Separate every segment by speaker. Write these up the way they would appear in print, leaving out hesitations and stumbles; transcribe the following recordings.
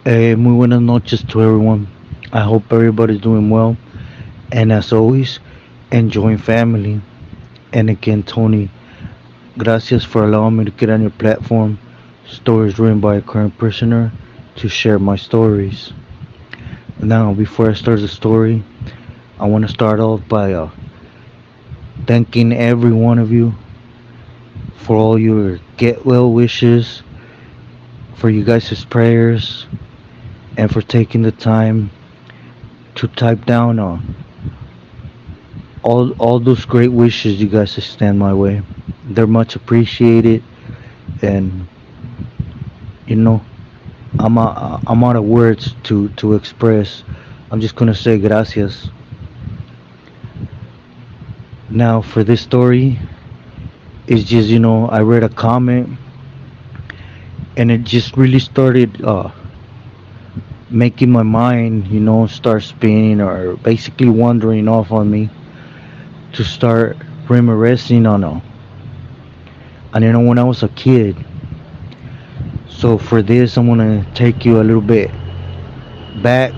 Speaker 1: Muy buenas noches to everyone. I hope everybody's doing well. And as always, enjoying family. And again, Tony, gracias for allowing me to get on your platform. Stories written by a current prisoner to share my stories. Now, before I start the story, I want to start off by thanking every one of you for all your get well wishes, for you guys' prayers, and for taking the time to type down all those great wishes you guys extend my way. They're much appreciated, and you know I'm out of words to express. I'm just gonna say gracias. Now for this story, it's just I read a comment and it just really started making my mind start spinning or basically wandering off on me to start reminiscing on when I was a kid. So for this, I'm gonna take you a little bit back,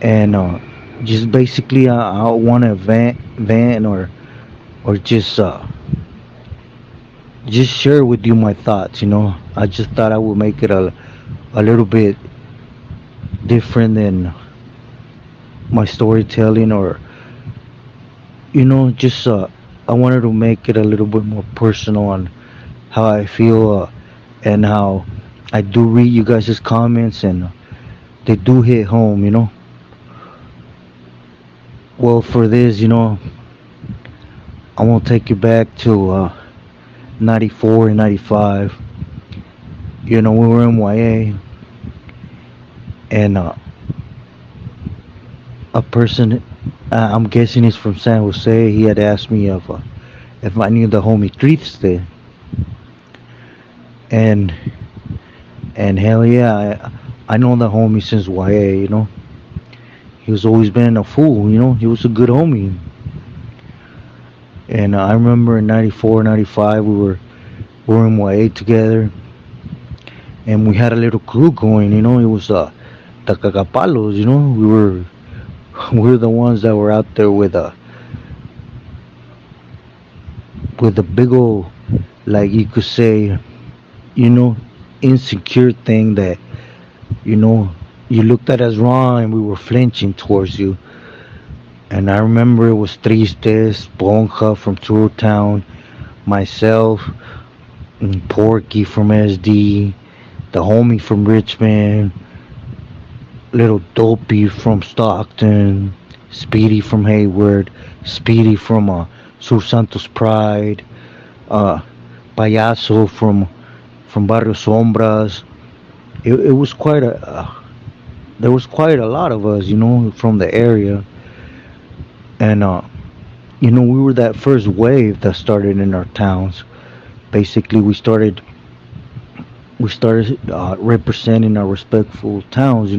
Speaker 1: and just basically I want to vent or just share with you my thoughts. I just thought I would make it a little bit different than my storytelling, or just I wanted to make it a little bit more personal on how I feel, and how I do read you guys' comments, and they do hit home. Well, for this, I'm gonna take you back to 94 and 95. We were in YA, and a person, I'm guessing he's from San Jose, he had asked me if I knew the homie Triste, and hell yeah, I know the homie since YA. He was always been a fool. He was a good homie, and I remember in 94, 95, we were in YA together, and we had a little crew going. It was the Cagapalos. We were the ones that were out there with a big old, like you could say, you know, insecure thing that you know you looked at as wrong, and we were flinching towards you. And I remember it was Tristes, Bonja from Tour Town, myself, and Porky from SD, the homie from Richmond, little Dopey from Stockton, Speedy from Hayward, Speedy from Sur Santos Pride, uh, Payaso from Barrio Sombras. It was quite a there was quite a lot of us, from the area, and we were that first wave that started in our towns. Basically, we started representing our respectful towns,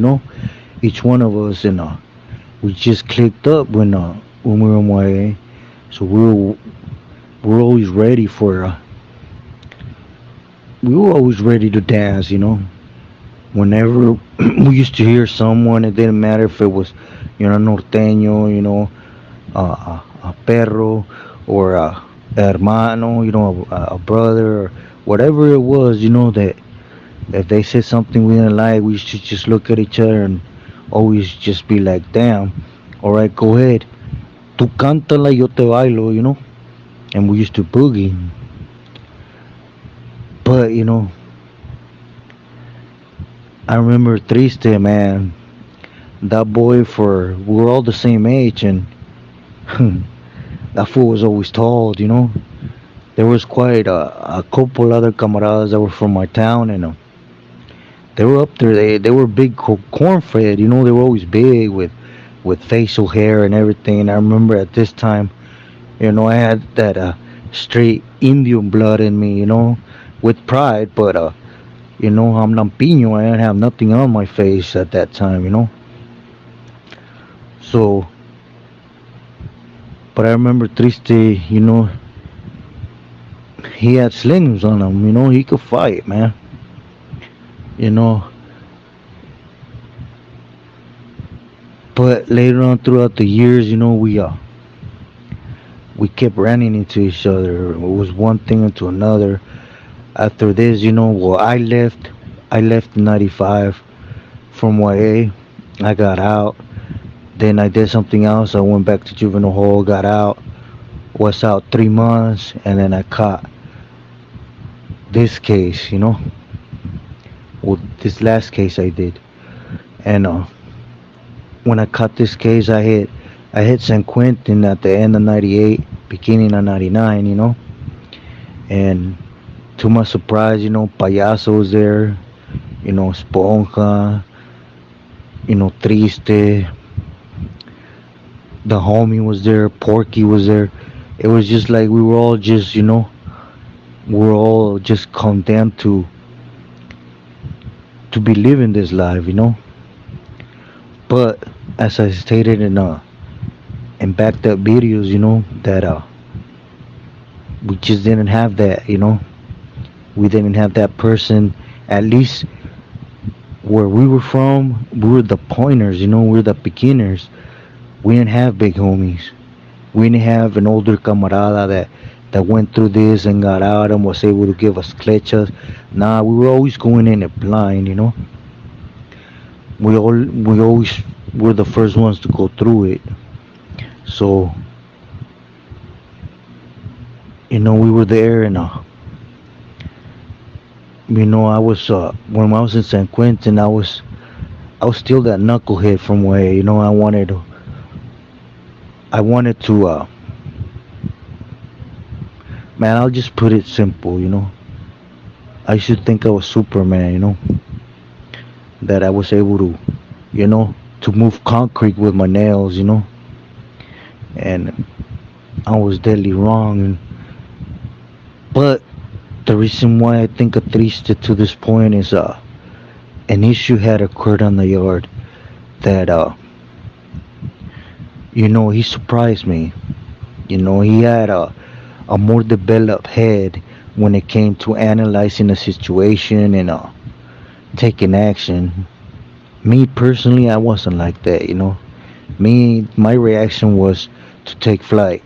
Speaker 1: each one of us, and we just clicked up when we were in YA. So we were always ready we were always ready to dance, whenever we used to hear someone. It didn't matter if it was norteño, a perro, or a hermano, a brother, or whatever it was, that if they said something we didn't like, we should just look at each other and always just be like, damn, all right, go ahead, tú cántala, yo te bailo, and we used to boogie. But I remember Triste, man, that boy, we were all the same age, and that fool was always tall, There was quite a couple other camaradas that were from my town, and they were up there. They were big corn fed, They were always big with facial hair and everything. And I remember at this time, I had that straight Indian blood in me, with pride. But I'm lampiño. I didn't have nothing on my face at that time, So, but I remember Triste, he had slings on him, he could fight, man. you know. But later on throughout the years, we kept running into each other. It was one thing into another. After this, well, I left in '95 from YA. I got out. Then I did something else. I went back to juvenile hall, got out, was out 3 months, and then I caught this case, well, this last case I did. And when I caught this case, I hit San Quentin at the end of '98, beginning of '99, and to my surprise, Payaso was there, Sponja, Triste, the homie was there, Porky was there. It was just like we were all just, we're all just condemned to be living this life, But as I stated in backed up videos, that we just didn't have that, we didn't have that person. At least where we were from, we were the pointers, we were the beginners. We didn't have big homies. We didn't have an older camarada that went through this and got out and was able to give us klechas. Nah, we were always going in it blind, We always were the first ones to go through it. So, we were there, and I was when I was in San Quentin, I was still that knucklehead from where, I wanted to man, I'll just put it simple, I should think I was Superman, that I was able to move concrete with my nails, and I was deadly wrong. But the reason why I think a triste to this point is an issue had occurred on the yard that he surprised me. He had a more developed head when it came to analyzing a situation and taking action. Me personally, I wasn't like that. My reaction was to take flight.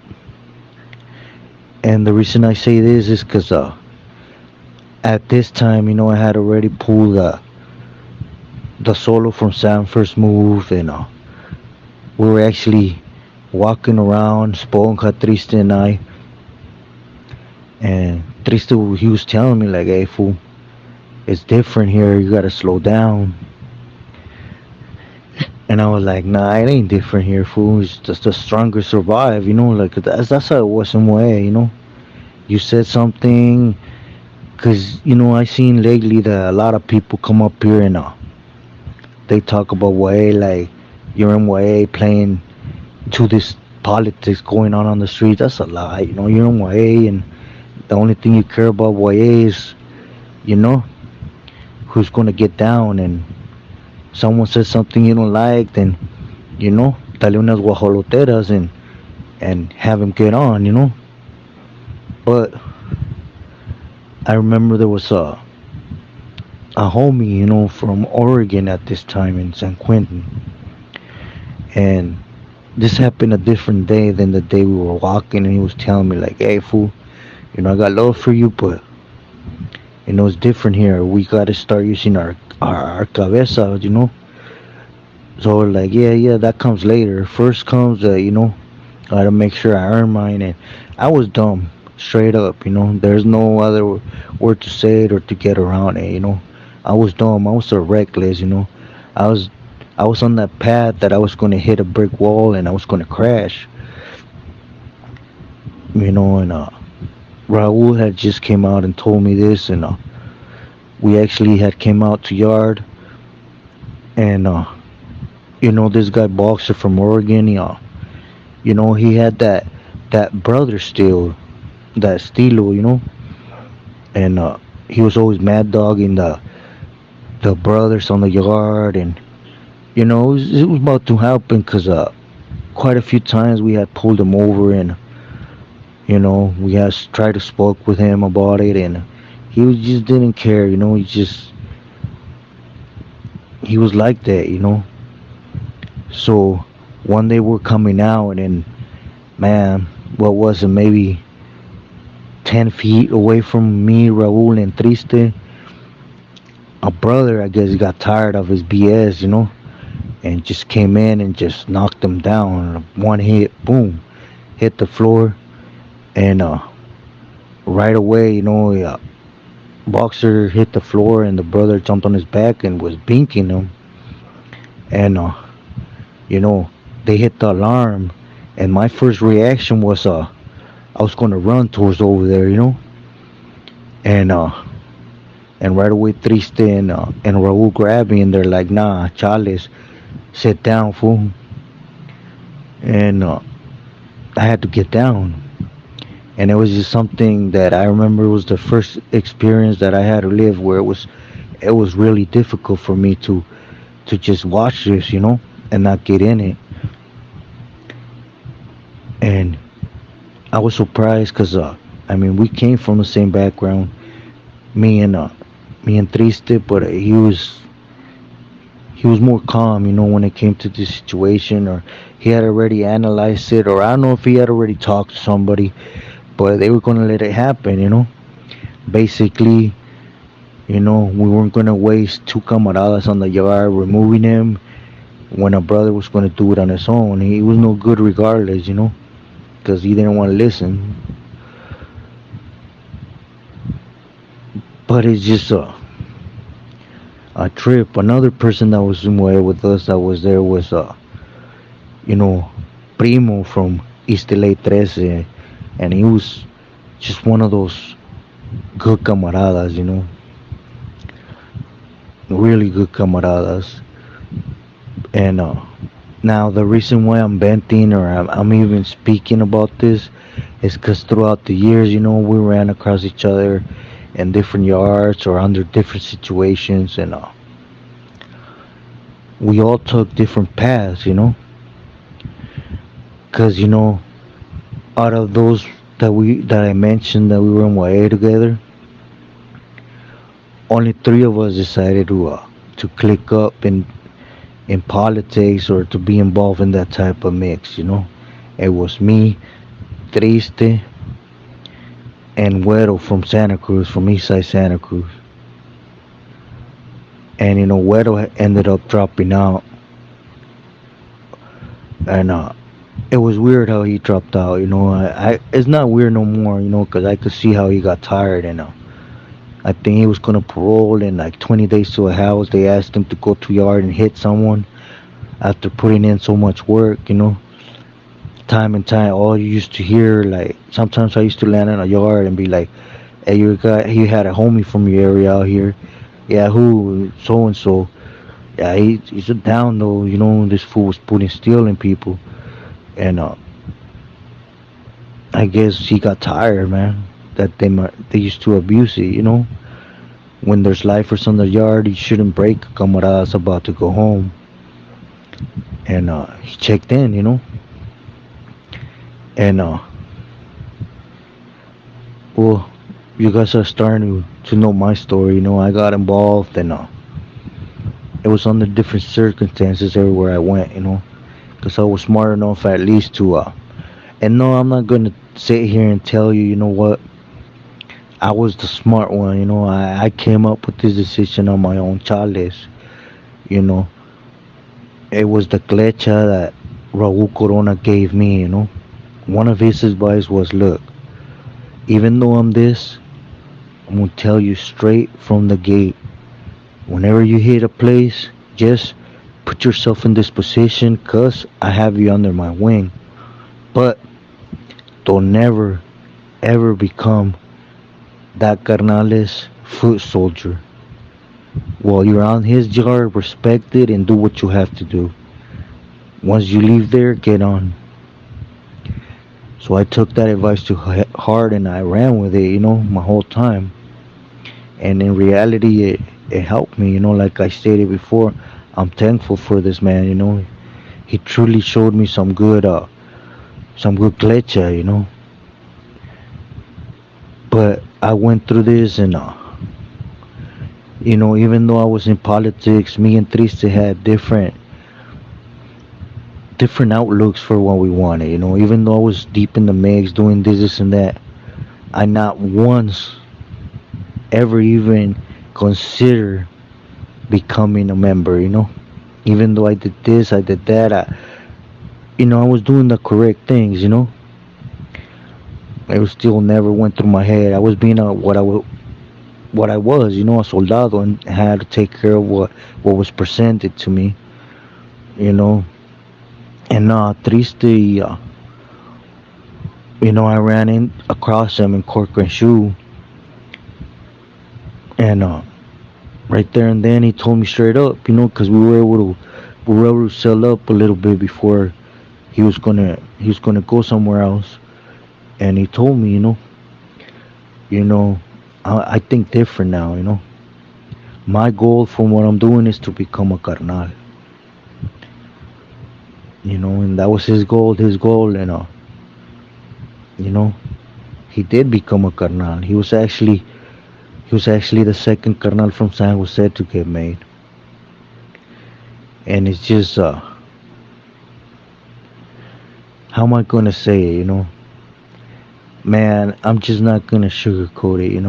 Speaker 1: And the reason I say this is because at this time, I had already pulled the solo from Sam First Move, and we were actually walking around, Sponja, Triste, and I. And Triste, he was telling me, like, hey, fool, it's different here, you gotta slow down. And I was like, nah, it ain't different here, fool. It's just the stronger survive, like that's how it was in way, You said something, cause I seen lately that a lot of people come up here and they talk about way like you're in way playing to this politics going on the street. That's a lie, You're in way, and the only thing you care about way is, you know, who's gonna get down. And someone says something you don't like, then dale unas guajoloteras and have him get on, But I remember there was a homie, from Oregon at this time in San Quentin, and this happened a different day than the day we were walking, and he was telling me like, "Hey, fool, I got love for you, but it's different here. We gotta start using our cabeza, So we're like, yeah, yeah, that comes later. First comes, I gotta make sure I earn mine." And I was dumb, straight up, There's no other word to say it or to get around it, I was dumb. I was so reckless, I was I was on that path that I was gonna hit a brick wall and I was gonna crash, and Raul had just came out and told me this, and we actually had came out to yard, and this guy boxer from Oregon, he had that brother still, that stilo, and he was always mad dogging the brothers on the yard, and it was about to happen because quite a few times we had pulled him over, and we had tried to spoke with him about it, and he just didn't care, he just he was like that. So one day we're coming out, and man, what was it? Maybe 10 feet away from me, Raul and Triste, a brother, I guess, got tired of his BS, and just came in and just knocked him down. One hit, boom, hit the floor, and right away, boxer hit the floor, and the brother jumped on his back and was binking him, and you know, they hit the alarm, and my first reaction was I was gonna run towards over there, and right away Triste and Raul grabbed me, and they're like, nah, Charles, sit down, fool, and I had to get down. And it was just something that I remember was the first experience that I had to live where it was really difficult for me to just watch this, and not get in it. And I was surprised because I mean, we came from the same background, me and me and Triste, but he was more calm, when it came to this situation, or he had already analyzed it, or I don't know if he had already talked to somebody, but they were gonna let it happen. Basically, we weren't gonna waste two camaradas on the yard removing him when a brother was gonna do it on his own. He was no good regardless, because he didn't want to listen. But it's just a trip. Another person that was with us that was there was you know, Primo from East LA 13, and he was just one of those good camaradas, really good camaradas. And now the reason why I'm venting or I'm even speaking about this is because throughout the years, we ran across each other in different yards or under different situations, and we all took different paths. Because out of those that I mentioned that we were in YA together, only three of us decided to click up in politics or to be involved in that type of mix. It was me, Triste, and Güero from Santa Cruz, from Eastside Santa Cruz. And Güero ended up dropping out, and it was weird how he dropped out. It's not weird no more. Because I could see how he got tired, and I think he was gonna parole in like 20 days to a house. They asked him to go to yard and hit someone after putting in so much work. Time and time, all you used to hear, like sometimes I used to land in a yard and be like, "Hey, he had a homie from your area out here. Yeah, who? So and so. Yeah, he's a down though. This fool was putting steel in people, and I guess he got tired, man. That they used to abuse it. When there's lifers on the yard, you shouldn't break a camarada's about to go home. And he checked in. And well, you guys are starting to know my story. I got involved, and it was under different circumstances everywhere I went. Because I was smart enough at least to and no, I'm not gonna sit here and tell you, what, I was the smart one. I came up with this decision on my own, Charles. You know, it was the clecha that Raul Corona gave me. One of his advice was, look, even though I'm this, I'm gonna tell you straight from the gate. Whenever you hit a place, just put yourself in this position, cause I have you under my wing. But don't never ever become that carnales foot soldier. While you're on his yard, respect it and do what you have to do. Once you leave there, get on. So I took that advice to heart and I ran with it, my whole time. And in reality, it helped me, like I stated before. I'm thankful for this man. He truly showed me some good clecha. But I went through this, and Even though I was in politics, me and Triste had different outlooks for what we wanted. Even though I was deep in the mix, doing this and that, I not once ever even consider becoming a member. Even though I did this, I did that. I was doing the correct things. It was still never went through my head. I was being what I was, a soldado, and had to take care of what was presented to me. You know, and triste, I ran in across him in Corcoran Shoe, and right there and then he told me straight up, because we were able to sell up a little bit before he was gonna go somewhere else, and he told me, you know, I think different now. My goal from what I'm doing is to become a carnal, and that was his goal, and you know, he did become a carnal. He was actually the second carnal from San Jose to get made, and it's just how am I gonna say it? Man, I'm just not gonna sugarcoat it.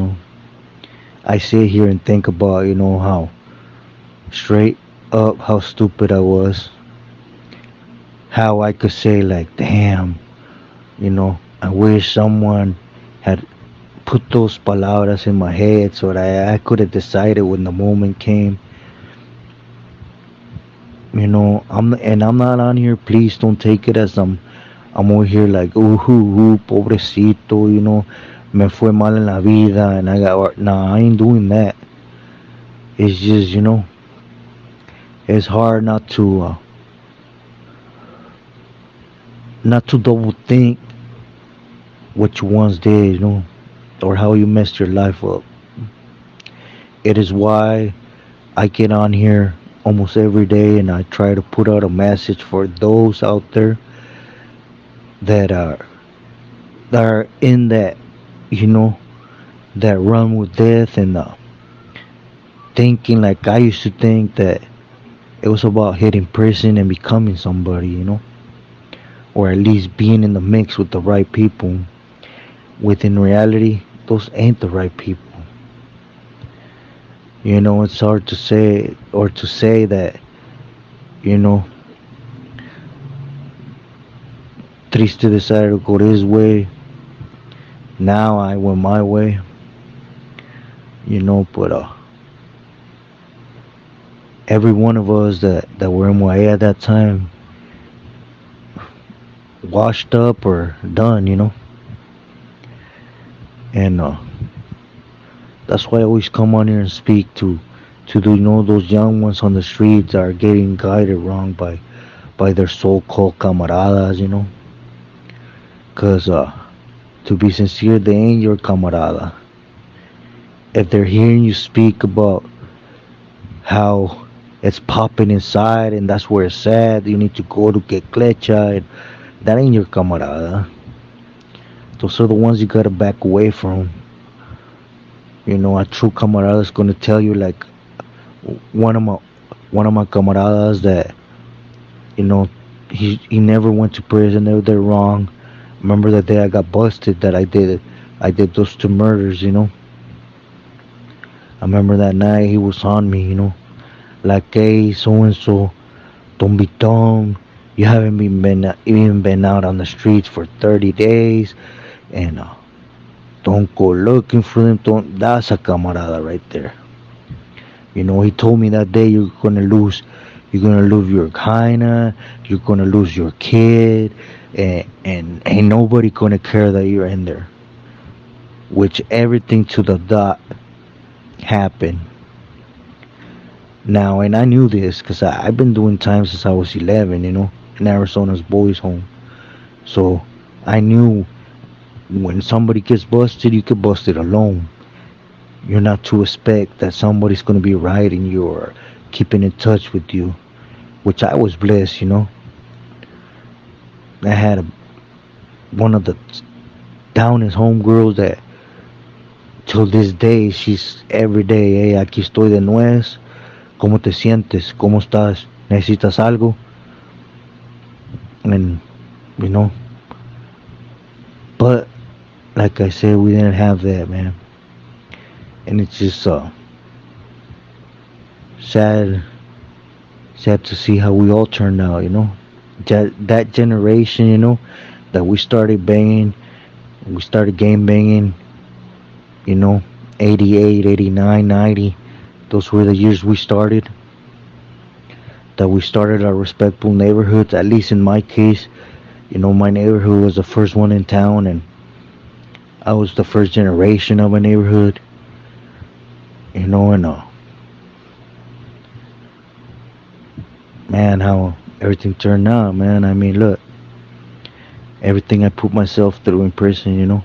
Speaker 1: I sit here and think about how straight up how stupid I was, how I could say like, damn, I wish someone had put those palabras in my head so that I could have decided when the moment came. I'm not on here. Please don't take it as I'm over here like, pobrecito, me fue mal en la vida, and I got. Nah, I ain't doing that. It's just, it's hard not to double think what you once did, or how you messed your life up. It is why I get on here almost every day and I try to put out a message for those out there that are in that, you know, that run with death, and thinking like I used to think that it was about hitting prison and becoming somebody, or at least being in the mix with the right people. Within reality, those ain't the right people. It's hard to say, or to say that, you know, Triste decided to go his way. Now I went my way, but every one of us that were MIA at that time, washed up or done, and that's why I always come on here and speak to those young ones on the streets that are getting guided wrong by their so-called camaradas, because to be sincere, they ain't your camarada. If they're hearing you speak about how it's popping inside and that's where it's at, you need to go to get clecha, and that ain't your camarada. Those are the ones you gotta back away from. A true camarada is gonna tell you, like one of my one of my camaradas that you know he never went to prison. They were wrong. Remember that day I got busted that I did those two murders. I remember that night he was on me. Like, hey, so and so, don't be dumb. You haven't even been out on the streets for 30 days, and don't go looking for them. Don't. That's a camarada right there. He told me that day you're gonna lose your hyena, you're gonna lose your kid, and ain't nobody gonna care that you're in there. Which everything to the dot happened. Now, and I knew this because I've been doing time since I was 11, in Arizona's boys' home. So I knew when somebody gets busted, you get busted alone. You're not to expect that somebody's going to be riding you or keeping in touch with you, which I was blessed. I had one of the downest homegirls that till this day, she's every day, hey, aquí estoy de nuez. ¿Cómo te sientes? ¿Cómo estás? ¿Necesitas algo? And, you know, but like I said, we didn't have that, man. And it's just sad, sad to see how we all turned out, you know. That generation, you know, that we started banging, we started game banging, you know, 88, 89, 90. Those were the years we started. That we started our respectful neighborhoods, at least in my case. You know, my neighborhood was the first one in town, and I was the first generation of a neighborhood. You know, and man, how everything turned out, man. I mean, look, everything I put myself through in prison, you know.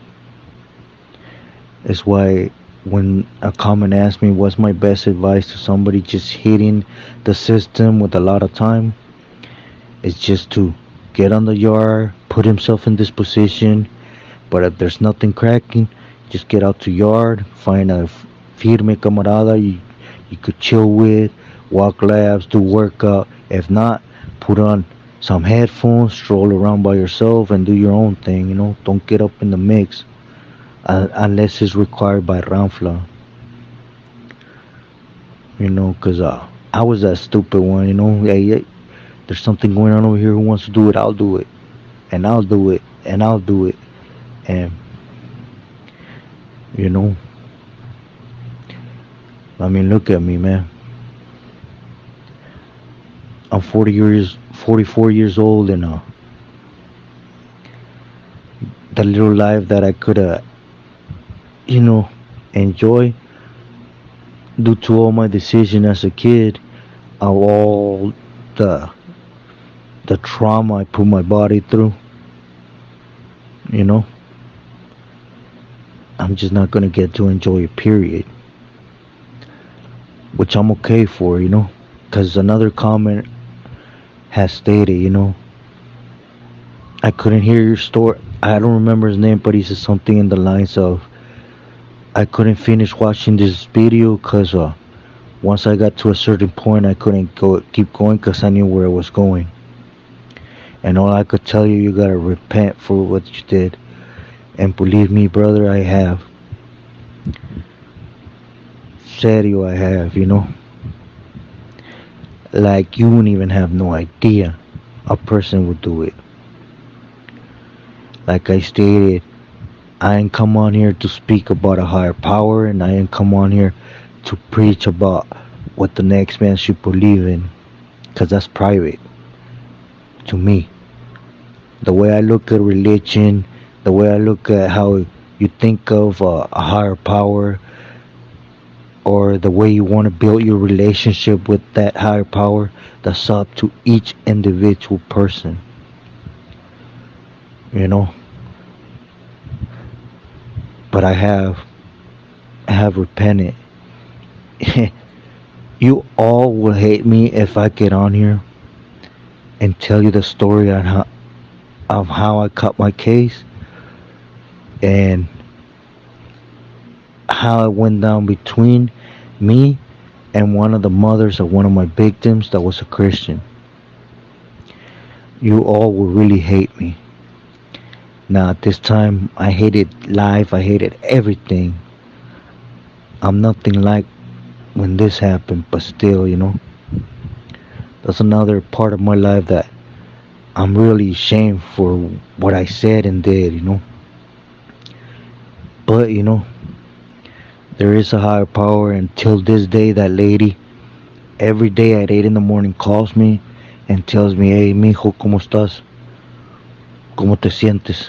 Speaker 1: That's why when a comment asks me what's my best advice to somebody just hitting the system with a lot of time, it's just to get on the yard, put himself in this position. But if there's nothing cracking, just get out to yard, find a firme camarada you could chill with, walk labs, do workout. If not, put on some headphones, stroll around by yourself, and do your own thing. You know, don't get up in the mix unless it's required by Ramfla. You know, cause I was that stupid one. You know, hey, there's something going on over here. Who wants to do it? I'll do it, and I'll do it, and I'll do it, and you know, I mean, look at me, man. I'm 44 years old, and the little life that I could, you know, enjoy due to all my decision as a kid, of all the the trauma I put my body through, you know, I'm just not gonna get to enjoy it. Period. Which I'm okay for, you know, because another comment has stated, you know, I couldn't hear your story. I don't remember his name, but he said something in the lines of, I couldn't finish watching this video because once I got to a certain point, I couldn't keep going because I knew where I was going. And all I could tell you, you gotta repent for what you did. And believe me, brother, I have. Serio, I have, you know. Like you wouldn't even have no idea a person would do it. Like I stated, I ain't come on here to speak about a higher power, and I ain't come on here to preach about what the next man should believe in, because that's private to me. The way I look at religion, the way I look at how you think of a higher power, or the way you want to build your relationship with that higher power, that's up to each individual person, you know. But I have repented. You all will hate me if I get on here and tell you the story on how I cut my case, and how it went down between me and one of the mothers of one of my victims that was a Christian. You all will really hate me. Now at this time, I hated life, I hated everything. I'm nothing like when this happened, but still, you know, that's another part of my life that I'm really ashamed for what I said and did, you know. But, you know, there is a higher power, and till this day, that lady, every day at 8 in the morning, calls me and tells me, hey, mijo, ¿cómo estás? ¿Cómo te sientes?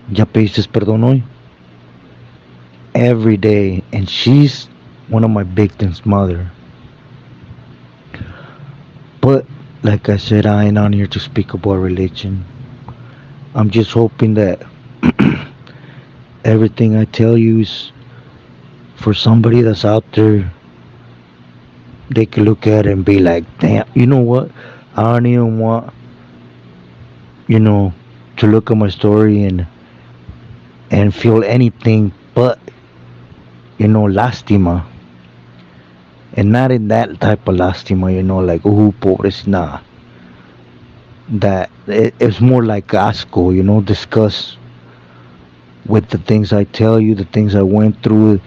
Speaker 1: ¿Ya pediste perdón hoy? Every day, and she's one of my victims' mother. But like I said, I ain't on here to speak about religion. I'm just hoping that everything I tell you is for somebody that's out there. They can look at it and be like, damn, you know what? I don't even want, you know, to look at my story and feel anything but lástima, and not in that type of lástima, like pobres, nah. That it's more like asco, disgust with the things I tell you, the things I went through,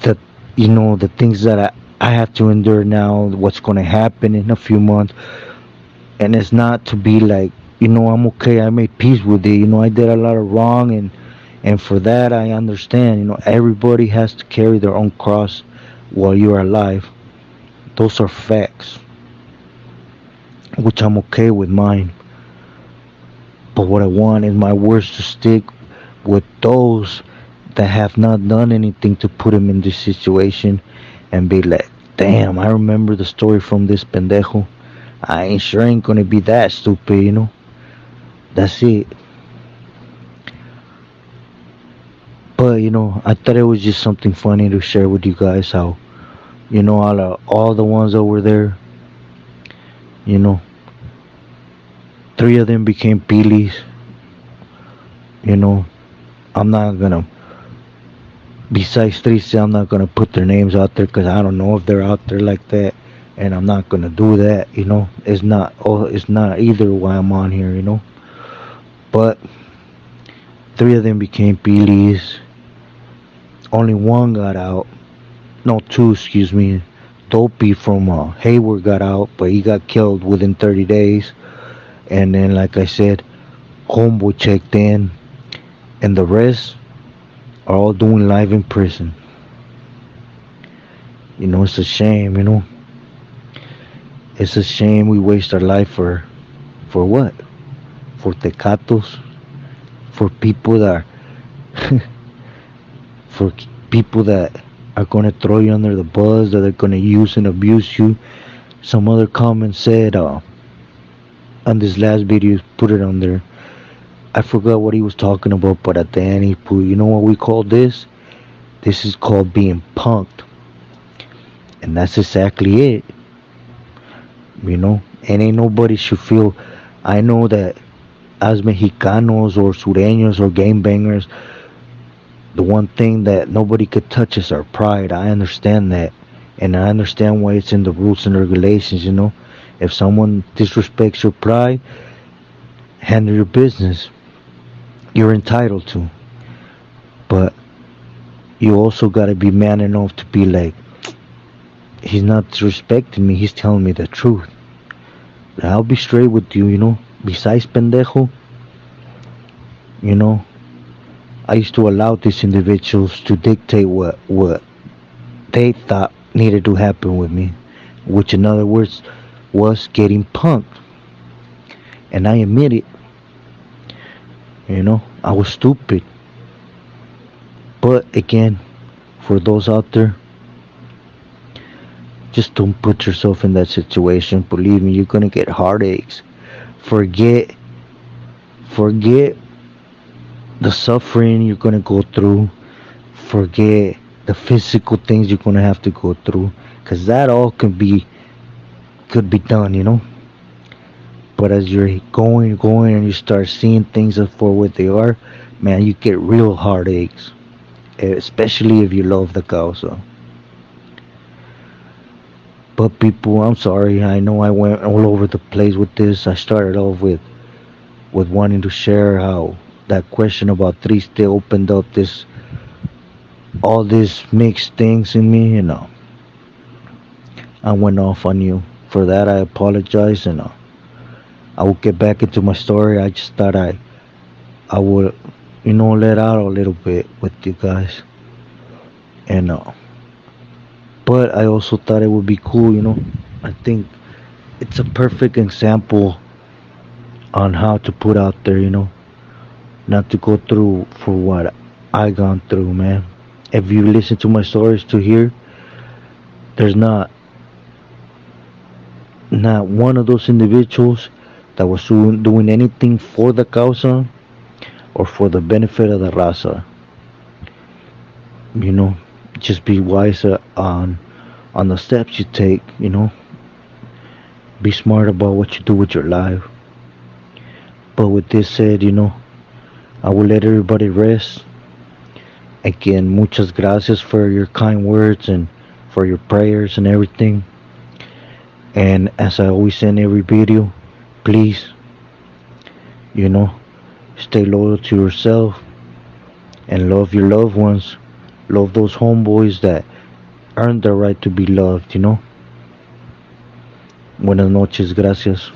Speaker 1: the the things that I have to endure now, what's gonna happen in a few months, and it's not to be like, I'm okay, I made peace with it, I did a lot of wrong, and for that I understand, everybody has to carry their own cross while you're alive. Those are facts, which I'm okay with mine. But what I want is my words to stick with those that have not done anything to put him in this situation and be like, damn, I remember the story from this pendejo. I ain't sure ain't gonna be that stupid, That's it. But I thought it was just something funny to share with you guys how, all the ones over there, you know, three of them became peelies. You know, I'm not gonna. Besides Triste, I'm not gonna put their names out there because I don't know if they're out there like that, and I'm not gonna do that. It's not. Oh, it's not either why I'm on here. But three of them became peelies. Only one got out. No, two, excuse me. Dopey from Hayward got out, but he got killed within 30 days. And then, like I said, Homeboy checked in, and the rest are all doing live in prison. It's a shame. It's a shame we waste our life for what? For tecatos, for people that for people that are gonna throw you under the bus, that are gonna use and abuse you. Some other comment said on this last video, put it on there. I forgot what he was talking about, but at the end he put, you know what we call this? This is called being punked, and that's exactly it. And ain't nobody should feel. I know that as Mexicanos or Sureños or game bangers, the one thing that nobody could touch is our pride. I understand that, and I understand why it's in the rules and regulations. If someone disrespects your pride, handle your business. You're entitled to, but you also gotta be man enough to be like, he's not disrespecting me. He's telling me the truth. I'll be straight with you. Besides pendejo, you know, I used to allow these individuals to dictate what they thought needed to happen with me, which in other words was getting punked. And I admit it. I was stupid. But again, for those out there, just don't put yourself in that situation. Believe me, you're gonna get heartaches. Forget forget the suffering you're gonna go through. Forget the physical things you're gonna have to go through. Cause that all could be done. But as you're going and you start seeing things for what they are, man, you get real heartaches. Especially if you love the causa. But people, I'm sorry. I know I went all over the place with this. I started off with wanting to share how that question about Triste opened up this all these mixed things in me. I went off on you. For that, I apologize, and I will get back into my story. I just thought I would, let out a little bit with you guys, and but I also thought it would be cool. I think it's a perfect example on how to put out there. Not to go through for what I gone through, man. If you listen to my stories to hear, there's not one of those individuals that was doing anything for the causa or for the benefit of the raza. You know, just be wise on the steps you take. Be smart about what you do with your life. But with this said, I will let everybody rest, Again, muchas gracias for your kind words and for your prayers and everything. And as I always say in every video, please, you know, stay loyal to yourself and love your loved ones. Love those homeboys that earned the right to be loved. Buenas noches, gracias.